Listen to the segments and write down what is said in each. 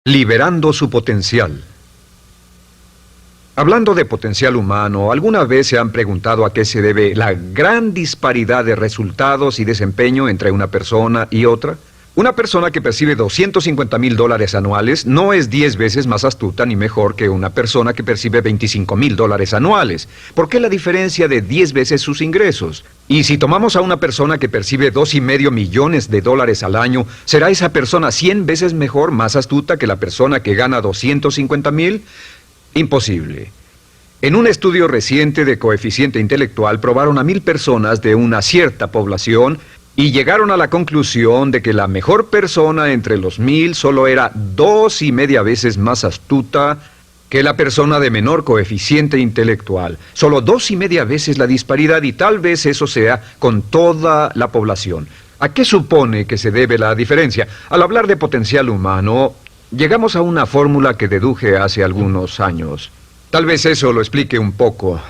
Liberando su potencial. Hablando de potencial humano, ¿alguna vez se han preguntado a qué se debe la gran disparidad de resultados y desempeño entre una persona y otra? Una persona que percibe $250,000 anuales no es 10 veces más astuta ni mejor que una persona que percibe $25,000 anuales. ¿Por qué la diferencia de 10 veces sus ingresos? Y si tomamos a una persona que percibe $2,5 millones al año, ¿será esa persona 100 veces mejor, más astuta que la persona que gana $250,000? Imposible. En un estudio reciente de coeficiente intelectual probaron a 1,000 personas de una cierta población y llegaron a la conclusión de que la mejor persona entre los 1,000 solo era 2,5 veces más astuta que la persona de menor coeficiente intelectual. Solo 2,5 veces la disparidad, y tal vez eso sea con toda la población. ¿A qué supone que se debe la diferencia? Al hablar de potencial humano, llegamos a una fórmula que deduje hace algunos años. Tal vez eso lo explique un poco.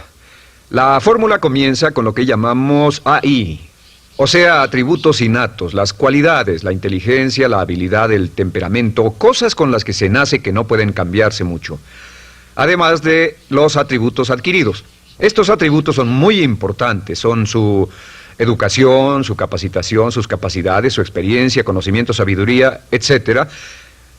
La fórmula comienza con lo que llamamos AI. O sea, atributos innatos, las cualidades, la inteligencia, la habilidad, el temperamento, cosas con las que se nace que no pueden cambiarse mucho. Además de los atributos adquiridos. Estos atributos son muy importantes, son su educación, su capacitación, sus capacidades, su experiencia, conocimiento, sabiduría, etc.,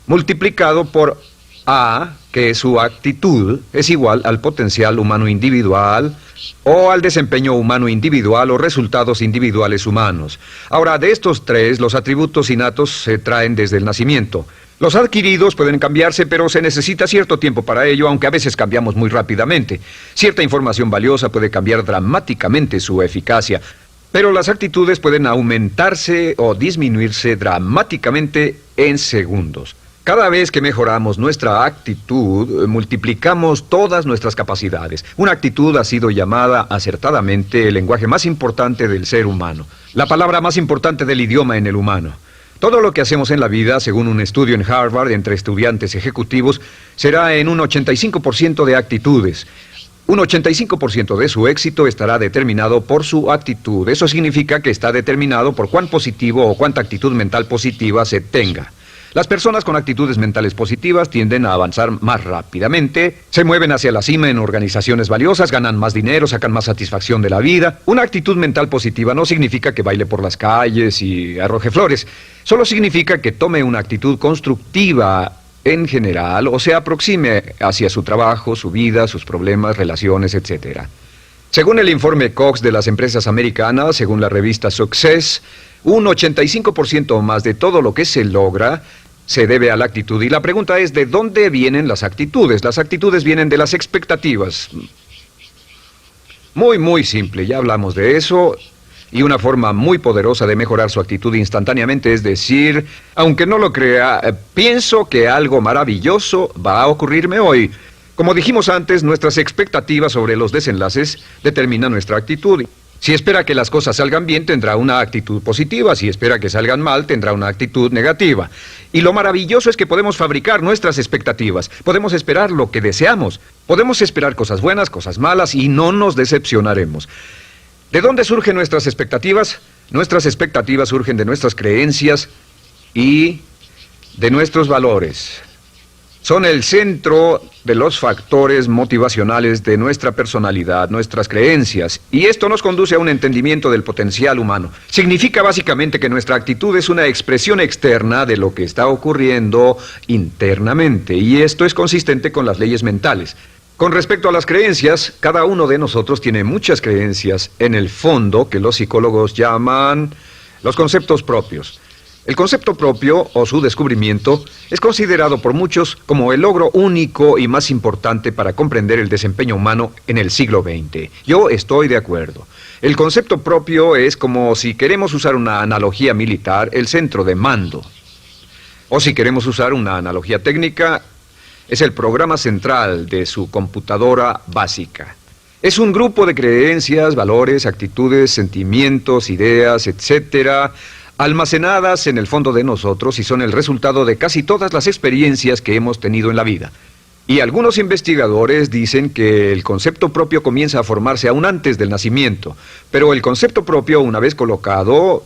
multiplicado por A, que es su actitud, es igual al potencial humano individual o al desempeño humano individual o resultados individuales humanos. Ahora, de estos tres, los atributos innatos se traen desde el nacimiento. Los adquiridos pueden cambiarse, pero se necesita cierto tiempo para ello, aunque a veces cambiamos muy rápidamente. Cierta información valiosa puede cambiar dramáticamente su eficacia, pero las actitudes pueden aumentarse o disminuirse dramáticamente en segundos. Cada vez que mejoramos nuestra actitud, multiplicamos todas nuestras capacidades. Una actitud ha sido llamada acertadamente el lenguaje más importante del ser humano, la palabra más importante del idioma en el humano. Todo lo que hacemos en la vida, según un estudio en Harvard entre estudiantes ejecutivos, será en un 85% de actitudes. Un 85% de su éxito estará determinado por su actitud. Eso significa que está determinado por cuán positivo o cuánta actitud mental positiva se tenga. Las personas con actitudes mentales positivas tienden a avanzar más rápidamente, se mueven hacia la cima en organizaciones valiosas, ganan más dinero, sacan más satisfacción de la vida. Una actitud mental positiva no significa que baile por las calles y arroje flores. Solo significa que tome una actitud constructiva en general o se aproxime hacia su trabajo, su vida, sus problemas, relaciones, etc. Según el informe Cox de las empresas americanas, según la revista Success, un 85% o más de todo lo que se logra se debe a la actitud. Y la pregunta es, ¿de dónde vienen las actitudes? Las actitudes vienen de las expectativas. Muy simple, ya hablamos de eso. Y una forma muy poderosa de mejorar su actitud instantáneamente es decir, aunque no lo crea, pienso que algo maravilloso va a ocurrirme hoy. Como dijimos antes, nuestras expectativas sobre los desenlaces determinan nuestra actitud. Si espera que las cosas salgan bien, tendrá una actitud positiva. Si espera que salgan mal, tendrá una actitud negativa. Y lo maravilloso es que podemos fabricar nuestras expectativas. Podemos esperar lo que deseamos. Podemos esperar cosas buenas, cosas malas, y no nos decepcionaremos. ¿De dónde surgen nuestras expectativas? Nuestras expectativas surgen de nuestras creencias y de nuestros valores. Son el centro de los factores motivacionales de nuestra personalidad, nuestras creencias. Y esto nos conduce a un entendimiento del potencial humano. Significa básicamente que nuestra actitud es una expresión externa de lo que está ocurriendo internamente. Y esto es consistente con las leyes mentales. Con respecto a las creencias, cada uno de nosotros tiene muchas creencias en el fondo que los psicólogos llaman los conceptos propios. El concepto propio, o su descubrimiento, es considerado por muchos como el logro único y más importante para comprender el desempeño humano en el siglo XX. Yo estoy de acuerdo. El concepto propio es como, si queremos usar una analogía militar, el centro de mando. O si queremos usar una analogía técnica, es el programa central de su computadora básica. Es un grupo de creencias, valores, actitudes, sentimientos, ideas, etcétera, almacenadas en el fondo de nosotros y son el resultado de casi todas las experiencias que hemos tenido en la vida. Y algunos investigadores dicen que el concepto propio comienza a formarse aún antes del nacimiento, pero el concepto propio, una vez colocado,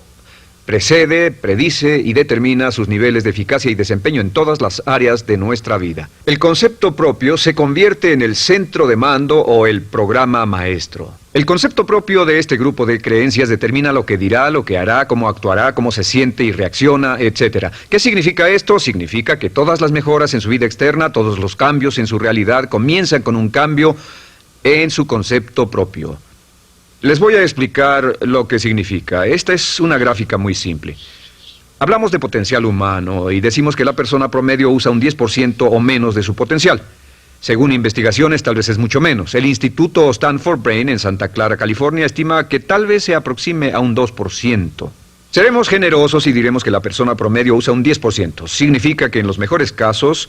Precede, predice y determina sus niveles de eficacia y desempeño en todas las áreas de nuestra vida. El concepto propio se convierte en el centro de mando o el programa maestro. El concepto propio de este grupo de creencias determina lo que dirá, lo que hará, cómo actuará, cómo se siente y reacciona, etc. ¿Qué significa esto? Significa que todas las mejoras en su vida externa, todos los cambios en su realidad comienzan con un cambio en su concepto propio. Les voy a explicar lo que significa. Esta es una gráfica muy simple. Hablamos de potencial humano y decimos que la persona promedio usa un 10% o menos de su potencial. Según investigaciones, tal vez es mucho menos. El Instituto Stanford Brain en Santa Clara, California, estima que tal vez se aproxime a un 2%. Seremos generosos y diremos que la persona promedio usa un 10%. Significa que en los mejores casos,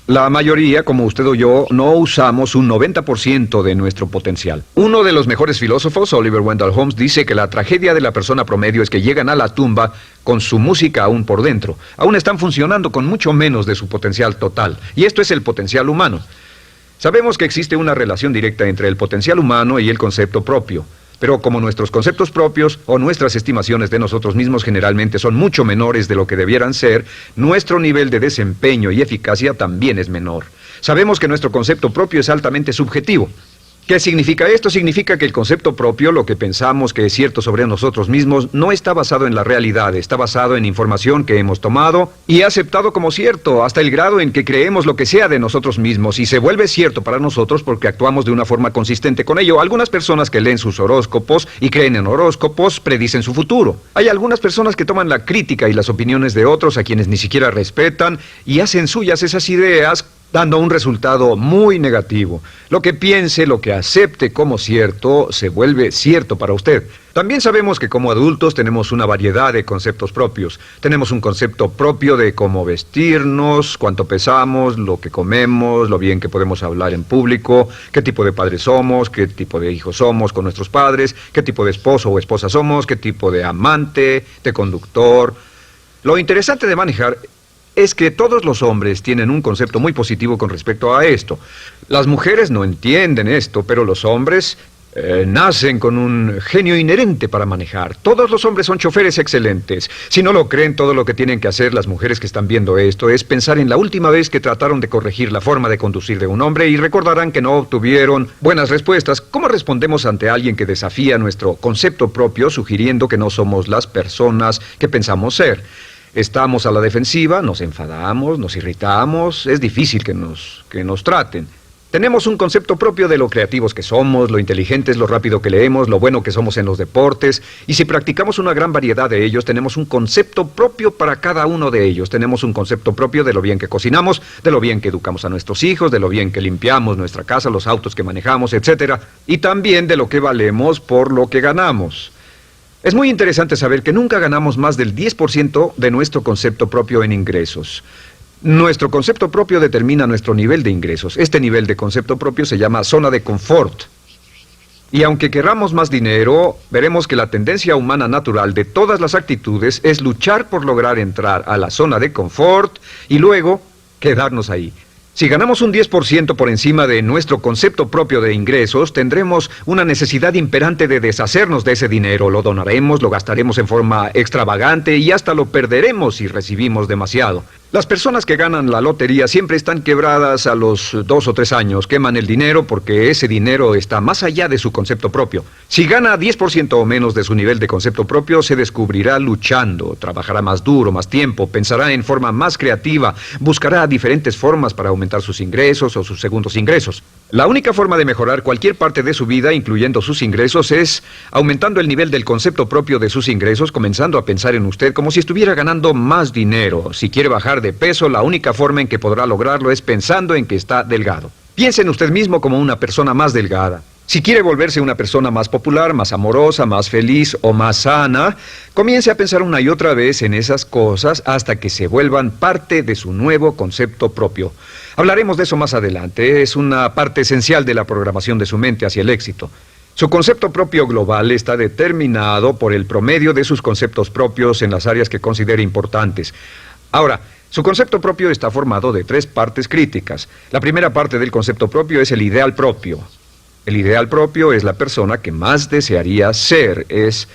la mayoría, como usted o yo, no usamos un 90% de nuestro potencial. Uno de los mejores filósofos, Oliver Wendell Holmes, dice que la tragedia de la persona promedio es que llegan a la tumba con su música aún por dentro. Aún están funcionando con mucho menos de su potencial total. Y esto es el potencial humano. Sabemos que existe una relación directa entre el potencial humano y el concepto propio. Pero como nuestros conceptos propios o nuestras estimaciones de nosotros mismos generalmente son mucho menores de lo que debieran ser, nuestro nivel de desempeño y eficacia también es menor. Sabemos que nuestro concepto propio es altamente subjetivo. ¿Qué significa esto? Significa que el concepto propio, lo que pensamos que es cierto sobre nosotros mismos, no está basado en la realidad, está basado en información que hemos tomado y aceptado como cierto, hasta el grado en que creemos lo que sea de nosotros mismos y se vuelve cierto para nosotros porque actuamos de una forma consistente con ello. Algunas personas que leen sus horóscopos y creen en horóscopos predicen su futuro. Hay algunas personas que toman la crítica y las opiniones de otros a quienes ni siquiera respetan y hacen suyas esas ideas, dando un resultado muy negativo. Lo que piense, lo que acepte como cierto, se vuelve cierto para usted. También sabemos que como adultos tenemos una variedad de conceptos propios. Tenemos un concepto propio de cómo vestirnos, cuánto pesamos, lo que comemos, lo bien que podemos hablar en público, qué tipo de padres somos, qué tipo de hijos somos con nuestros padres, qué tipo de esposo o esposa somos, qué tipo de amante, de conductor. Lo interesante de manejar es que todos los hombres tienen un concepto muy positivo con respecto a esto. Las mujeres no entienden esto, pero los hombres nacen con un genio inherente para manejar. Todos los hombres son choferes excelentes. Si no lo creen, todo lo que tienen que hacer las mujeres que están viendo esto es pensar en la última vez que trataron de corregir la forma de conducir de un hombre y recordarán que no obtuvieron buenas respuestas. ¿Cómo respondemos ante alguien que desafía nuestro concepto propio, sugiriendo que no somos las personas que pensamos ser? Estamos a la defensiva, nos enfadamos, nos irritamos, es difícil que nos traten. Tenemos un concepto propio de lo creativos que somos, lo inteligentes, lo rápido que leemos, lo bueno que somos en los deportes, y si practicamos una gran variedad de ellos, tenemos un concepto propio para cada uno de ellos. Tenemos un concepto propio de lo bien que cocinamos, de lo bien que educamos a nuestros hijos, de lo bien que limpiamos nuestra casa, los autos que manejamos, etc. Y también de lo que valemos por lo que ganamos. Es muy interesante saber que nunca ganamos más del 10% de nuestro concepto propio en ingresos. Nuestro concepto propio determina nuestro nivel de ingresos. Este nivel de concepto propio se llama zona de confort. Y aunque querramos más dinero, veremos que la tendencia humana natural de todas las actitudes es luchar por lograr entrar a la zona de confort y luego quedarnos ahí. Si ganamos un 10% por encima de nuestro concepto propio de ingresos, tendremos una necesidad imperante de deshacernos de ese dinero. Lo donaremos, lo gastaremos en forma extravagante y hasta lo perderemos si recibimos demasiado. Las personas que ganan la lotería siempre están quebradas a los 2 o 3 años. Queman el dinero porque ese dinero está más allá de su concepto propio. Si gana 10% o menos de su nivel de concepto propio, se descubrirá luchando, trabajará más duro, más tiempo, pensará en forma más creativa, buscará diferentes formas para aumentar sus ingresos o sus segundos ingresos. La única forma de mejorar cualquier parte de su vida, incluyendo sus ingresos, es aumentando el nivel del concepto propio de sus ingresos, comenzando a pensar en usted como si estuviera ganando más dinero. Si quiere bajar de peso, la única forma en que podrá lograrlo es pensando en que está delgado. Piense en usted mismo como una persona más delgada. Si quiere volverse una persona más popular, más amorosa, más feliz o más sana, comience a pensar una y otra vez en esas cosas hasta que se vuelvan parte de su nuevo concepto propio. Hablaremos de eso más adelante. Es una parte esencial de la programación de su mente hacia el éxito. Su concepto propio global está determinado por el promedio de sus conceptos propios en las áreas que considere importantes. Ahora, su concepto propio está formado de 3 partes críticas. La primera parte del concepto propio es el ideal propio. El ideal propio es la persona que más desearía ser, es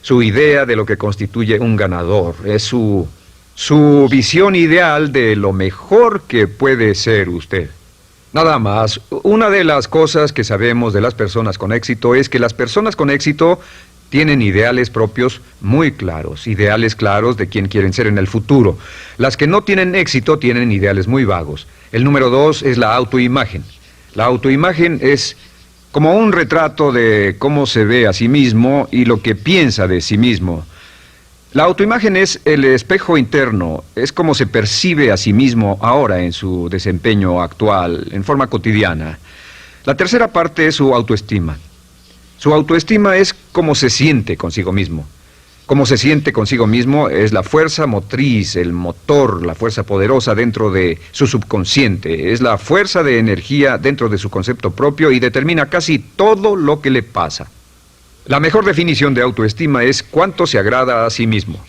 su idea de lo que constituye un ganador, es su visión ideal de lo mejor que puede ser usted. Nada más, una de las cosas que sabemos de las personas con éxito es que las personas con éxito tienen ideales propios muy claros, ideales claros de quién quieren ser en el futuro. Las que no tienen éxito tienen ideales muy vagos. El número 2 es la autoimagen. La autoimagen es como un retrato de cómo se ve a sí mismo y lo que piensa de sí mismo. La autoimagen es el espejo interno, es como se percibe a sí mismo ahora en su desempeño actual, en forma cotidiana. La tercera parte es su autoestima. Su autoestima es cómo se siente consigo mismo. Cómo se siente consigo mismo es la fuerza motriz, el motor, la fuerza poderosa dentro de su subconsciente. Es la fuerza de energía dentro de su concepto propio y determina casi todo lo que le pasa. La mejor definición de autoestima es cuánto se agrada a sí mismo.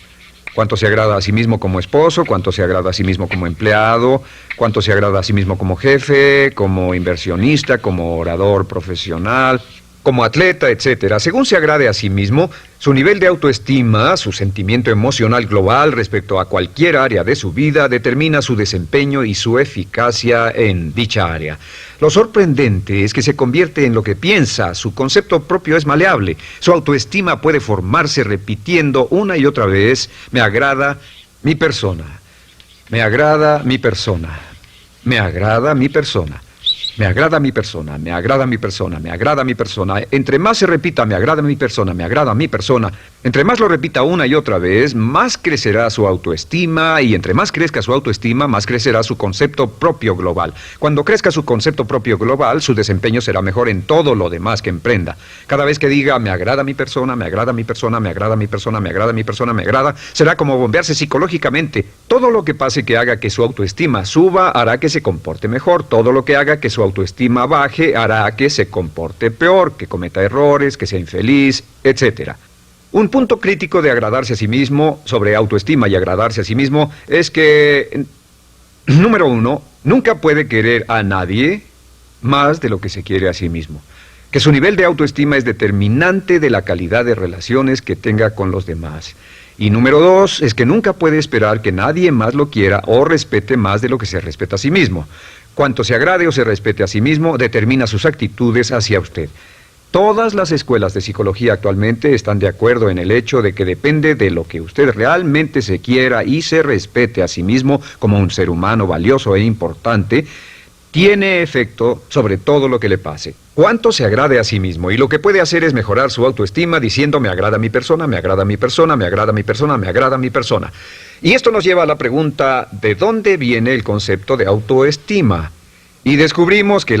Cuánto se agrada a sí mismo como esposo, cuánto se agrada a sí mismo como empleado, cuánto se agrada a sí mismo como jefe, como inversionista, como orador profesional, como atleta, etcétera. Según se agrade a sí mismo, su nivel de autoestima, su sentimiento emocional global respecto a cualquier área de su vida, determina su desempeño y su eficacia en dicha área. Lo sorprendente es que se convierte en lo que piensa, su concepto propio es maleable, su autoestima puede formarse repitiendo una y otra vez, me agrada mi persona, me agrada mi persona, me agrada mi persona. Me agrada mi persona, me agrada mi persona, me agrada mi persona. Entre más se repita, me agrada mi persona, me agrada mi persona, entre más lo repita una y otra vez, más crecerá su autoestima y entre más crezca su autoestima, más crecerá su concepto propio global. Cuando crezca su concepto propio global, su desempeño será mejor en todo lo demás que emprenda. Cada vez que diga, me agrada mi persona, me agrada mi persona, me agrada mi persona, me agrada mi persona, me agrada, será como bombearse psicológicamente. Todo lo que pase que haga que su autoestima suba, hará que se comporte mejor. Todo lo que haga que su autoestima baje, hará que se comporte peor, que cometa errores, que sea infeliz, etcétera. Un punto crítico de agradarse a sí mismo, sobre autoestima y agradarse a sí mismo, es que, número 1, nunca puede querer a nadie más de lo que se quiere a sí mismo. Que su nivel de autoestima es determinante de la calidad de relaciones que tenga con los demás. Y número 2, es que nunca puede esperar que nadie más lo quiera o respete más de lo que se respeta a sí mismo. Cuanto se agrade o se respete a sí mismo, determina sus actitudes hacia usted. Todas las escuelas de psicología actualmente están de acuerdo en el hecho de que depende de lo que usted realmente se quiera y se respete a sí mismo como un ser humano valioso e importante, tiene efecto sobre todo lo que le pase. Cuánto se agrade a sí mismo y lo que puede hacer es mejorar su autoestima diciendo me agrada mi persona, me agrada mi persona, me agrada mi persona, me agrada mi persona. Y esto nos lleva a la pregunta, ¿de dónde viene el concepto de autoestima? Y descubrimos que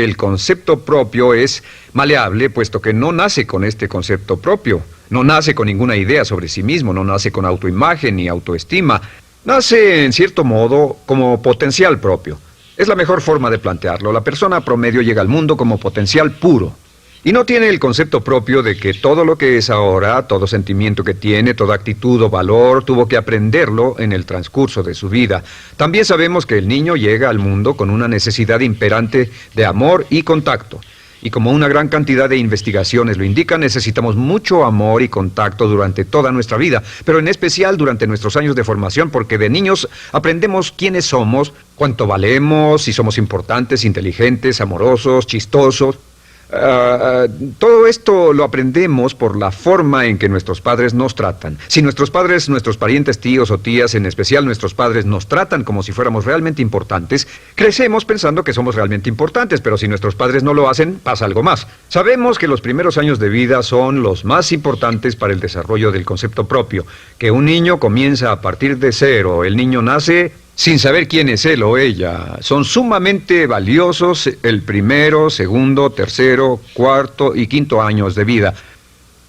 el concepto propio es maleable, puesto que no nace con este concepto propio, no nace con ninguna idea sobre sí mismo, no nace con autoimagen ni autoestima, nace en cierto modo como potencial propio. Es la mejor forma de plantearlo. La persona promedio llega al mundo como potencial puro. Y no tiene el concepto propio de que todo lo que es ahora, todo sentimiento que tiene, toda actitud o valor, tuvo que aprenderlo en el transcurso de su vida. También sabemos que el niño llega al mundo con una necesidad imperante de amor y contacto. Y como una gran cantidad de investigaciones lo indican, necesitamos mucho amor y contacto durante toda nuestra vida, pero en especial durante nuestros años de formación, porque de niños aprendemos quiénes somos, cuánto valemos, si somos importantes, inteligentes, amorosos, chistosos. Todo esto lo aprendemos por la forma en que nuestros padres nos tratan. Si nuestros padres, nuestros parientes, tíos o tías, en especial nuestros padres, nos tratan como si fuéramos realmente importantes, crecemos pensando que somos realmente importantes, pero si nuestros padres no lo hacen, pasa algo más. Sabemos que los primeros años de vida son los más importantes para el desarrollo del concepto propio, que un niño comienza a partir de cero. El niño nace sin saber quién es él o ella. Son sumamente valiosos el primero, segundo, tercero, cuarto y quinto años de vida.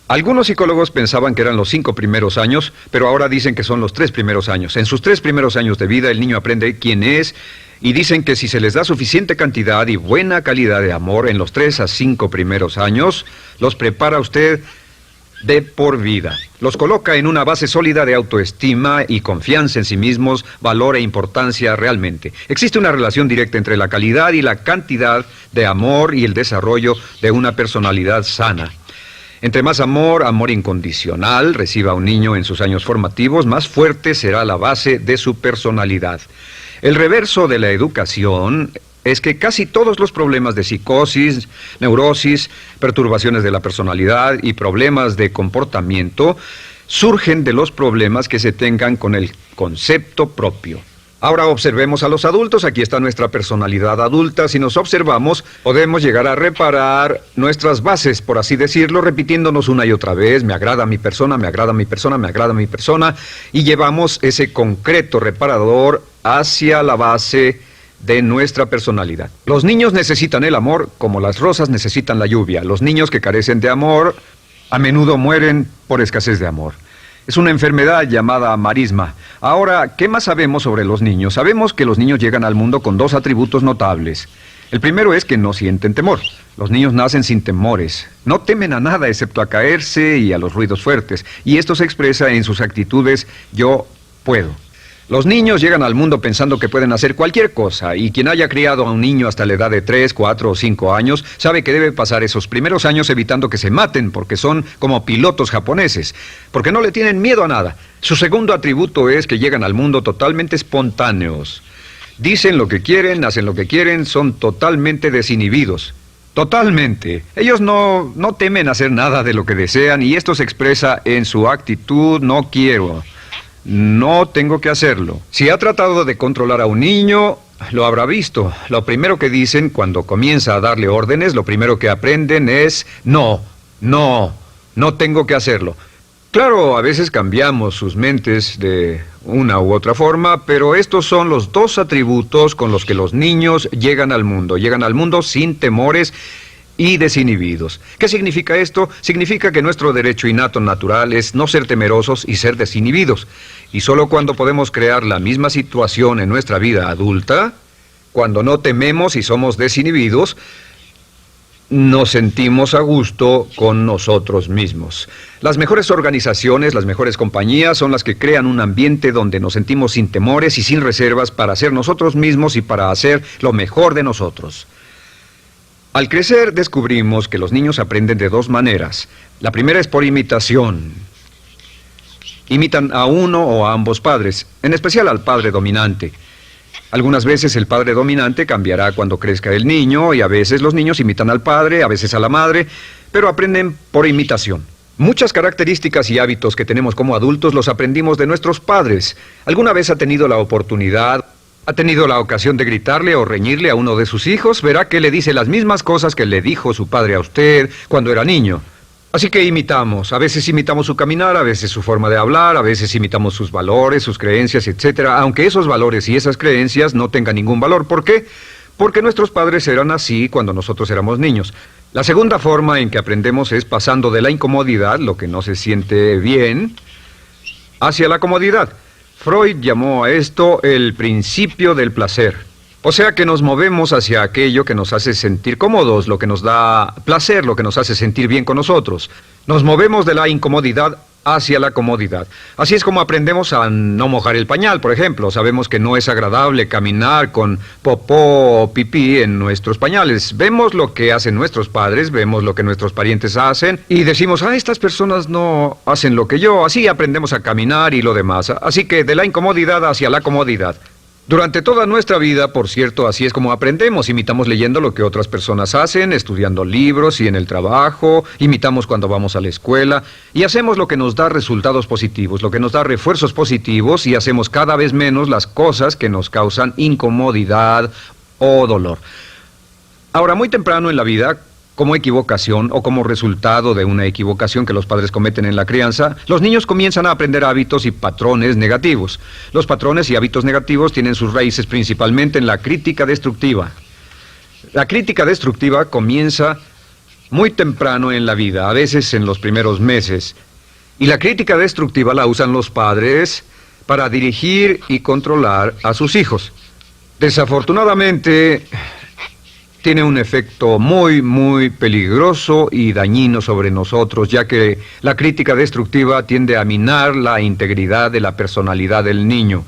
Algunos psicólogos pensaban que eran los 5 primeros años, pero ahora dicen que son los 3 primeros años. En sus 3 primeros años de vida el niño aprende quién es y dicen que si se les da suficiente cantidad y buena calidad de amor en los 3 a 5 primeros años, los prepara usted de por vida. Los coloca en una base sólida de autoestima y confianza en sí mismos, valor e importancia realmente. Existe una relación directa entre la calidad y la cantidad de amor y el desarrollo de una personalidad sana. Entre más amor, amor incondicional, reciba un niño en sus años formativos, más fuerte será la base de su personalidad. El reverso de la educación es que casi todos los problemas de psicosis, neurosis, perturbaciones de la personalidad y problemas de comportamiento surgen de los problemas que se tengan con el concepto propio. Ahora observemos a los adultos. Aquí está nuestra personalidad adulta. Si nos observamos, podemos llegar a reparar nuestras bases, por así decirlo, repitiéndonos una y otra vez: me agrada mi persona, me agrada mi persona, me agrada mi persona, y llevamos ese concreto reparador hacia la base de nuestra personalidad. Los niños necesitan el amor como las rosas necesitan la lluvia. Los niños que carecen de amor a menudo mueren por escasez de amor. Es una enfermedad llamada marisma. Ahora, ¿qué más sabemos sobre los niños? Sabemos que los niños llegan al mundo con dos atributos notables. El primero es que no sienten temor. Los niños nacen sin temores. No temen a nada excepto a caerse y a los ruidos fuertes. Y esto se expresa en sus actitudes: yo puedo. Los niños llegan al mundo pensando que pueden hacer cualquier cosa, y quien haya criado a un niño hasta la edad de 3, 4 o 5 años sabe que debe pasar esos primeros años evitando que se maten, porque son como pilotos japoneses, porque no le tienen miedo a nada. Su segundo atributo es que llegan al mundo totalmente espontáneos. Dicen lo que quieren, hacen lo que quieren, son totalmente desinhibidos. Totalmente. Ellos no temen hacer nada de lo que desean, y esto se expresa en su actitud: no quiero. No tengo que hacerlo. Si ha tratado de controlar a un niño, lo habrá visto. Lo primero que dicen cuando comienza a darle órdenes, lo primero que aprenden es: no tengo que hacerlo. Claro, a veces cambiamos sus mentes de una u otra forma, pero estos son los dos atributos con los que los niños llegan al mundo. Llegan al mundo sin temores y desinhibidos. ¿Qué significa esto? Significa que nuestro derecho innato natural es no ser temerosos y ser desinhibidos. Y solo cuando podemos crear la misma situación en nuestra vida adulta, cuando no tememos y somos desinhibidos, nos sentimos a gusto con nosotros mismos. Las mejores organizaciones, las mejores compañías son las que crean un ambiente donde nos sentimos sin temores y sin reservas para ser nosotros mismos y para hacer lo mejor de nosotros. Al crecer descubrimos que los niños aprenden de dos maneras. La primera es por imitación. Imitan a uno o a ambos padres, en especial al padre dominante. Algunas veces el padre dominante cambiará cuando crezca el niño, y a veces los niños imitan al padre, a veces a la madre, pero aprenden por imitación. Muchas características y hábitos que tenemos como adultos los aprendimos de nuestros padres. ¿Alguna vez ha tenido la oportunidad, ha tenido la ocasión de gritarle o reñirle a uno de sus hijos? Verá que le dice las mismas cosas que le dijo su padre a usted cuando era niño. Así que imitamos. A veces imitamos su caminar, a veces su forma de hablar, a veces imitamos sus valores, sus creencias, etc. Aunque esos valores y esas creencias no tengan ningún valor. ¿Por qué? Porque nuestros padres eran así cuando nosotros éramos niños. La segunda forma en que aprendemos es pasando de la incomodidad, lo que no se siente bien, hacia la comodidad. Freud llamó a esto el principio del placer. O sea que nos movemos hacia aquello que nos hace sentir cómodos, lo que nos da placer, lo que nos hace sentir bien con nosotros. Nos movemos de la incomodidad hacia la comodidad. Así es como aprendemos a no mojar el pañal, por ejemplo. Sabemos que no es agradable caminar con popó o pipí en nuestros pañales. Vemos lo que hacen nuestros padres, vemos lo que nuestros parientes hacen y decimos: estas personas no hacen lo que yo. Así aprendemos a caminar y lo demás. Así que de la incomodidad hacia la comodidad. Durante toda nuestra vida, por cierto, así es como aprendemos. Imitamos leyendo lo que otras personas hacen, estudiando libros y en el trabajo, imitamos cuando vamos a la escuela, y hacemos lo que nos da resultados positivos, lo que nos da refuerzos positivos, y hacemos cada vez menos las cosas que nos causan incomodidad o dolor. Ahora, muy temprano en la vida, como equivocación o como resultado de una equivocación que los padres cometen en la crianza, los niños comienzan a aprender hábitos y patrones negativos. Los patrones y hábitos negativos tienen sus raíces principalmente en la crítica destructiva. La crítica destructiva comienza muy temprano en la vida, a veces en los primeros meses. Y la crítica destructiva la usan los padres para dirigir y controlar a sus hijos. Desafortunadamente, tiene un efecto muy peligroso y dañino sobre nosotros, ya que la crítica destructiva tiende a minar la integridad de la personalidad del niño.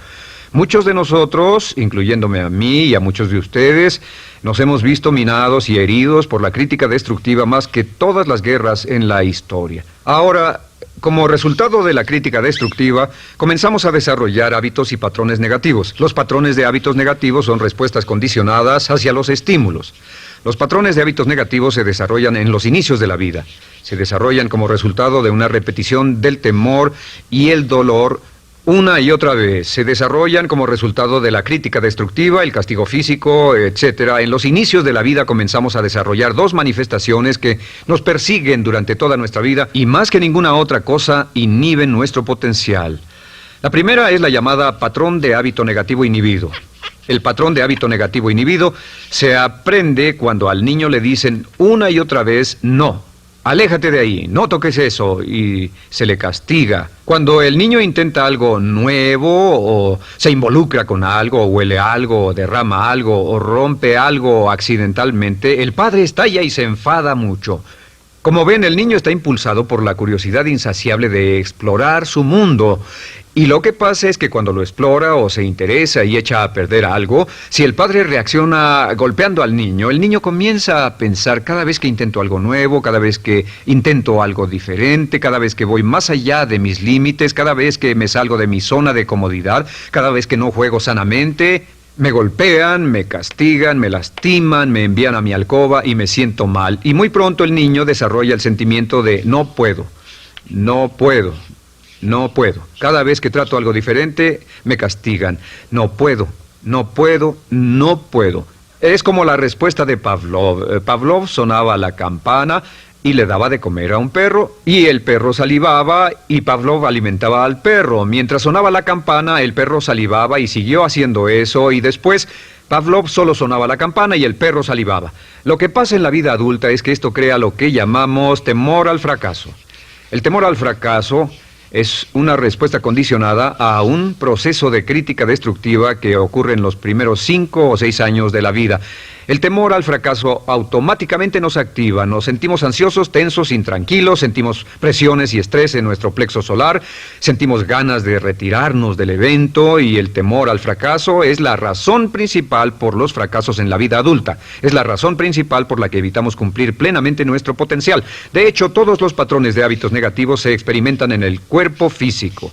Muchos de nosotros, incluyéndome a mí y a muchos de ustedes, nos hemos visto minados y heridos por la crítica destructiva más que todas las guerras en la historia. Ahora, como resultado de la crítica destructiva, comenzamos a desarrollar hábitos y patrones negativos. Los patrones de hábitos negativos son respuestas condicionadas hacia los estímulos. Los patrones de hábitos negativos se desarrollan en los inicios de la vida. Se desarrollan como resultado de una repetición del temor y el dolor una y otra vez. Se desarrollan como resultado de la crítica destructiva, el castigo físico, etc. En los inicios de la vida comenzamos a desarrollar dos manifestaciones que nos persiguen durante toda nuestra vida y más que ninguna otra cosa inhiben nuestro potencial. La primera es la llamada patrón de hábito negativo inhibido. El patrón de hábito negativo inhibido se aprende cuando al niño le dicen una y otra vez no. Aléjate de ahí, no toques eso, y se le castiga. Cuando el niño intenta algo nuevo, o se involucra con algo, o huele algo, o derrama algo, o rompe algo accidentalmente, el padre estalla y se enfada mucho. Como ven, el niño está impulsado por la curiosidad insaciable de explorar su mundo. Y lo que pasa es que cuando lo explora o se interesa y echa a perder algo, si el padre reacciona golpeando al niño, el niño comienza a pensar cada vez que intento algo nuevo, cada vez que intento algo diferente, cada vez que voy más allá de mis límites, cada vez que me salgo de mi zona de comodidad, cada vez que no juego sanamente, me golpean, me castigan, me lastiman, me envían a mi alcoba y me siento mal. Y muy pronto el niño desarrolla el sentimiento de no puedo, no puedo. No puedo. Cada vez que trato algo diferente, me castigan. No puedo, no puedo, no puedo. Es como la respuesta de Pavlov. Pavlov sonaba la campana y le daba de comer a un perro, y el perro salivaba, y Pavlov alimentaba al perro. Mientras sonaba la campana, el perro salivaba y siguió haciendo eso, y después Pavlov solo sonaba la campana y el perro salivaba. Lo que pasa en la vida adulta es que esto crea lo que llamamos temor al fracaso. El temor al fracaso es una respuesta condicionada a un proceso de crítica destructiva que ocurre en los primeros 5 o 6 años de la vida. El temor al fracaso automáticamente nos activa, nos sentimos ansiosos, tensos, intranquilos, sentimos presiones y estrés en nuestro plexo solar, sentimos ganas de retirarnos del evento, y el temor al fracaso es la razón principal por los fracasos en la vida adulta. Es la razón principal por la que evitamos cumplir plenamente nuestro potencial. De hecho, todos los patrones de hábitos negativos se experimentan en el cuerpo físico.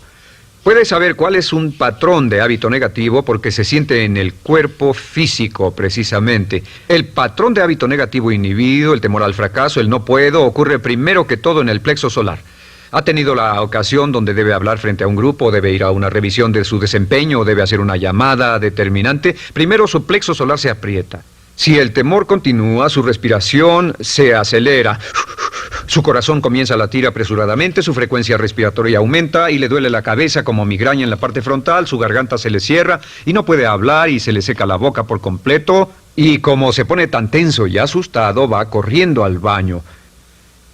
Puedes saber cuál es un patrón de hábito negativo porque se siente en el cuerpo físico, precisamente. El patrón de hábito negativo inhibido, el temor al fracaso, el no puedo, ocurre primero que todo en el plexo solar. ¿Ha tenido la ocasión donde debe hablar frente a un grupo, debe ir a una revisión de su desempeño o debe hacer una llamada determinante? Primero su plexo solar se aprieta. Si el temor continúa, su respiración se acelera. Su corazón comienza a latir apresuradamente, su frecuencia respiratoria aumenta y le duele la cabeza como migraña en la parte frontal, su garganta se le cierra y no puede hablar y se le seca la boca por completo. Y como se pone tan tenso y asustado, va corriendo al baño.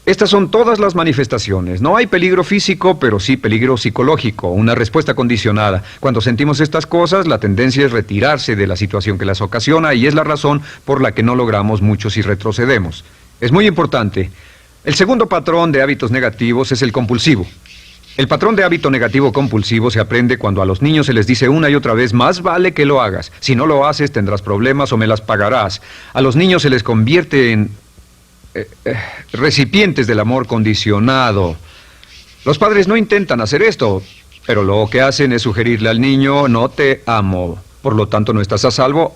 Estas son todas las manifestaciones. No hay peligro físico, pero sí peligro psicológico, una respuesta condicionada. Cuando sentimos estas cosas, la tendencia es retirarse de la situación que las ocasiona y es la razón por la que no logramos mucho si retrocedemos. Es muy importante. El segundo patrón de hábitos negativos es el compulsivo. El patrón de hábito negativo compulsivo se aprende cuando a los niños se les dice una y otra vez, más vale que lo hagas. Si no lo haces, tendrás problemas o me las pagarás. A los niños se les convierte en recipientes del amor condicionado. Los padres no intentan hacer esto, pero lo que hacen es sugerirle al niño, no te amo, por lo tanto no estás a salvo,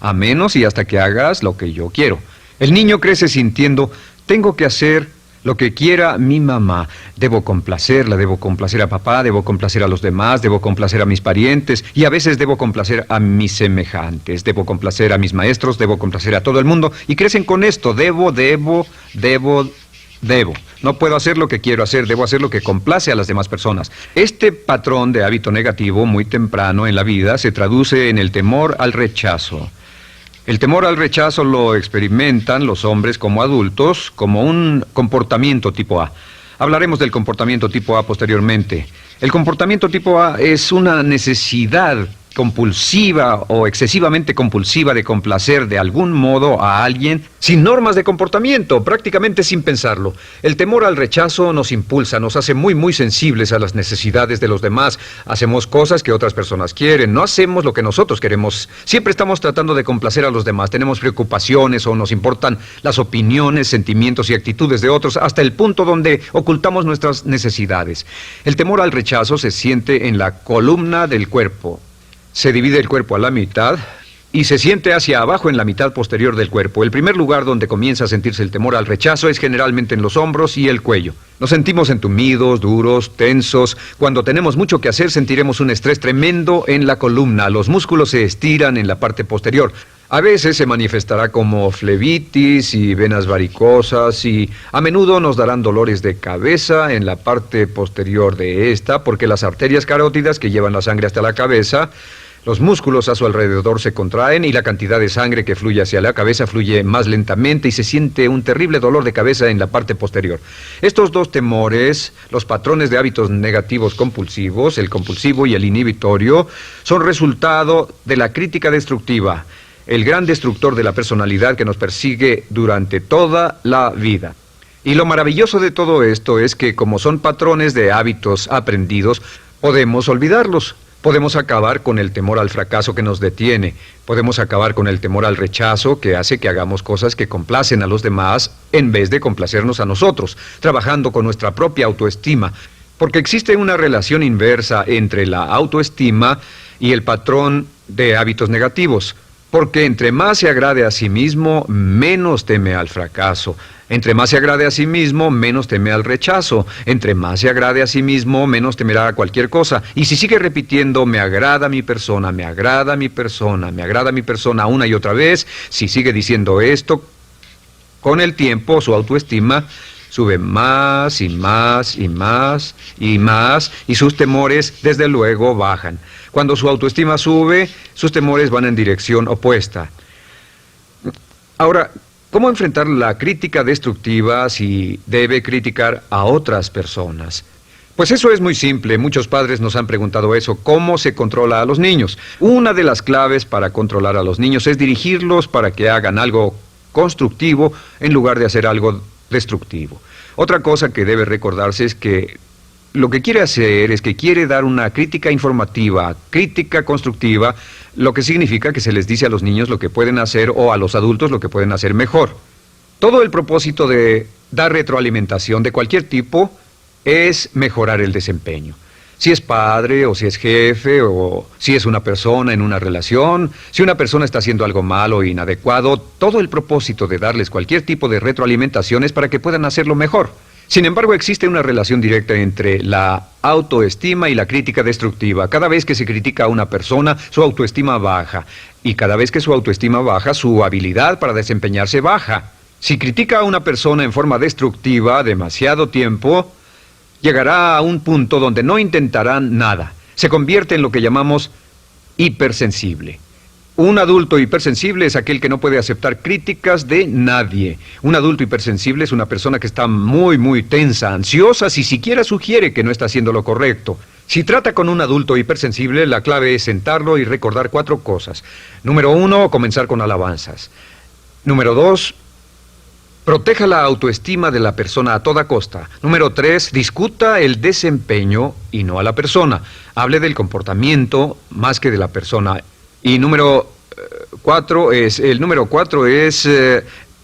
a menos y hasta que hagas lo que yo quiero. El niño crece sintiendo, tengo que hacer lo que quiera mi mamá. Debo complacerla, debo complacer a papá, debo complacer a los demás, debo complacer a mis parientes y a veces debo complacer a mis semejantes, debo complacer a mis maestros, debo complacer a todo el mundo y crecen con esto, debo. No puedo hacer lo que quiero hacer, debo hacer lo que complace a las demás personas. Este patrón de hábito negativo muy temprano en la vida se traduce en el temor al rechazo. El temor al rechazo lo experimentan los hombres como adultos como un comportamiento tipo A. Hablaremos del comportamiento tipo A posteriormente. El comportamiento tipo A es una necesidad compulsiva o excesivamente compulsiva de complacer de algún modo a alguien sin normas de comportamiento, prácticamente sin pensarlo. El temor al rechazo nos impulsa, nos hace muy sensibles a las necesidades de los demás. Hacemos cosas que otras personas quieren, no hacemos lo que nosotros queremos. Siempre estamos tratando de complacer a los demás. Tenemos preocupaciones o nos importan las opiniones, sentimientos y actitudes de otros hasta el punto donde ocultamos nuestras necesidades. El temor al rechazo se siente en la columna del cuerpo. Se divide el cuerpo a la mitad y se siente hacia abajo en la mitad posterior del cuerpo. El primer lugar donde comienza a sentirse el temor al rechazo es generalmente en los hombros y el cuello. Nos sentimos entumidos, duros, tensos. Cuando tenemos mucho que hacer sentiremos un estrés tremendo en la columna. Los músculos se estiran en la parte posterior. A veces se manifestará como flebitis y venas varicosas y a menudo nos darán dolores de cabeza en la parte posterior de esta porque las arterias carótidas que llevan la sangre hasta la cabeza, los músculos a su alrededor se contraen y la cantidad de sangre que fluye hacia la cabeza fluye más lentamente y se siente un terrible dolor de cabeza en la parte posterior. Estos dos temores, los patrones de hábitos negativos compulsivos, el compulsivo y el inhibitorio, son resultado de la crítica destructiva, el gran destructor de la personalidad que nos persigue durante toda la vida. Y lo maravilloso de todo esto es que como son patrones de hábitos aprendidos, podemos olvidarlos. Podemos acabar con el temor al fracaso que nos detiene. Podemos acabar con el temor al rechazo que hace que hagamos cosas que complacen a los demás en vez de complacernos a nosotros, trabajando con nuestra propia autoestima. Porque existe una relación inversa entre la autoestima y el patrón de hábitos negativos. Porque entre más se agrade a sí mismo, menos teme al fracaso. Entre más se agrade a sí mismo, menos teme al rechazo. Entre más se agrade a sí mismo, menos temerá a cualquier cosa. Y si sigue repitiendo, me agrada mi persona, me agrada mi persona, me agrada mi persona una y otra vez, si sigue diciendo esto, con el tiempo su autoestima sube más y más y más y más y sus temores desde luego bajan. Cuando su autoestima sube, sus temores van en dirección opuesta. Ahora, ¿cómo enfrentar la crítica destructiva si debe criticar a otras personas? Pues eso es muy simple. Muchos padres nos han preguntado eso. ¿Cómo se controla a los niños? Una de las claves para controlar a los niños es dirigirlos para que hagan algo constructivo en lugar de hacer algo destructivo. Otra cosa que debe recordarse es que lo que quiere hacer es que quiere dar una crítica informativa, crítica constructiva, lo que significa que se les dice a los niños lo que pueden hacer o a los adultos lo que pueden hacer mejor. Todo el propósito de dar retroalimentación de cualquier tipo es mejorar el desempeño. Si es padre o si es jefe o si es una persona en una relación, si una persona está haciendo algo malo o inadecuado, todo el propósito de darles cualquier tipo de retroalimentación es para que puedan hacerlo mejor. Sin embargo, existe una relación directa entre la autoestima y la crítica destructiva. Cada vez que se critica a una persona, su autoestima baja. Y cada vez que su autoestima baja, su habilidad para desempeñarse baja. Si critica a una persona en forma destructiva demasiado tiempo, llegará a un punto donde no intentarán nada. Se convierte en lo que llamamos hipersensible. Un adulto hipersensible es aquel que no puede aceptar críticas de nadie. Un adulto hipersensible es una persona que está muy tensa, ansiosa, si siquiera sugiere que no está haciendo lo correcto. Si trata con un adulto hipersensible, la clave es sentarlo y recordar 4 cosas. Número 1, comenzar con alabanzas. Número 2, proteja la autoestima de la persona a toda costa. Número 3, discuta el desempeño y no a la persona. Hable del comportamiento más que de la persona. Y número 4 es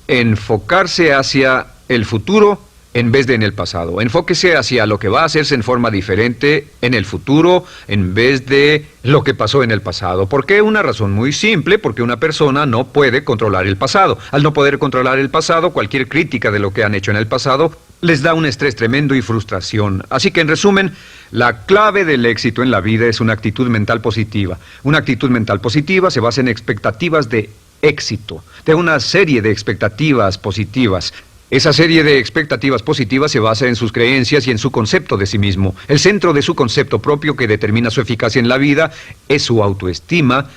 enfocarse hacia el futuro en vez de en el pasado. Enfóquese hacia lo que va a hacerse en forma diferente en el futuro en vez de lo que pasó en el pasado. ¿Por qué? Una razón muy simple, porque una persona no puede controlar el pasado. Al no poder controlar el pasado, cualquier crítica de lo que han hecho en el pasado les da un estrés tremendo y frustración. Así que, en resumen, la clave del éxito en la vida es una actitud mental positiva. Una actitud mental positiva se basa en expectativas de éxito, de una serie de expectativas positivas. Esa serie de expectativas positivas se basa en sus creencias y en su concepto de sí mismo. El centro de su concepto propio que determina su eficacia en la vida es su autoestima,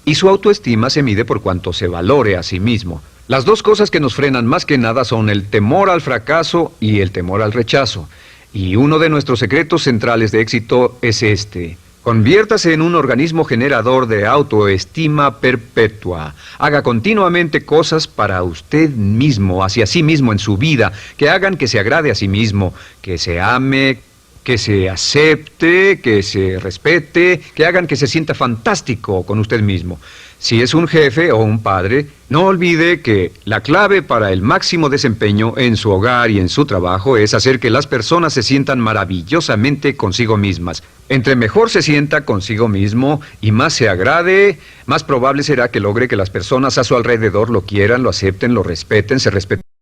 y su autoestima se mide por cuanto se valore a sí mismo. Las dos cosas que nos frenan más que nada son el temor al fracaso y el temor al rechazo. Y uno de nuestros secretos centrales de éxito es este: Conviértase en un organismo generador de autoestima perpetua. Haga continuamente cosas para usted mismo, hacia sí mismo en su vida, que hagan que se agrade a sí mismo, que se ame, que se acepte, que se respete, que hagan que se sienta fantástico con usted mismo. Si es un jefe o un padre, no olvide que la clave para el máximo desempeño en su hogar y en su trabajo es hacer que las personas se sientan maravillosamente consigo mismas. Entre mejor se sienta consigo mismo y más se agrade, más probable será que logre que las personas a su alrededor lo quieran, lo acepten, lo respeten, se respeten.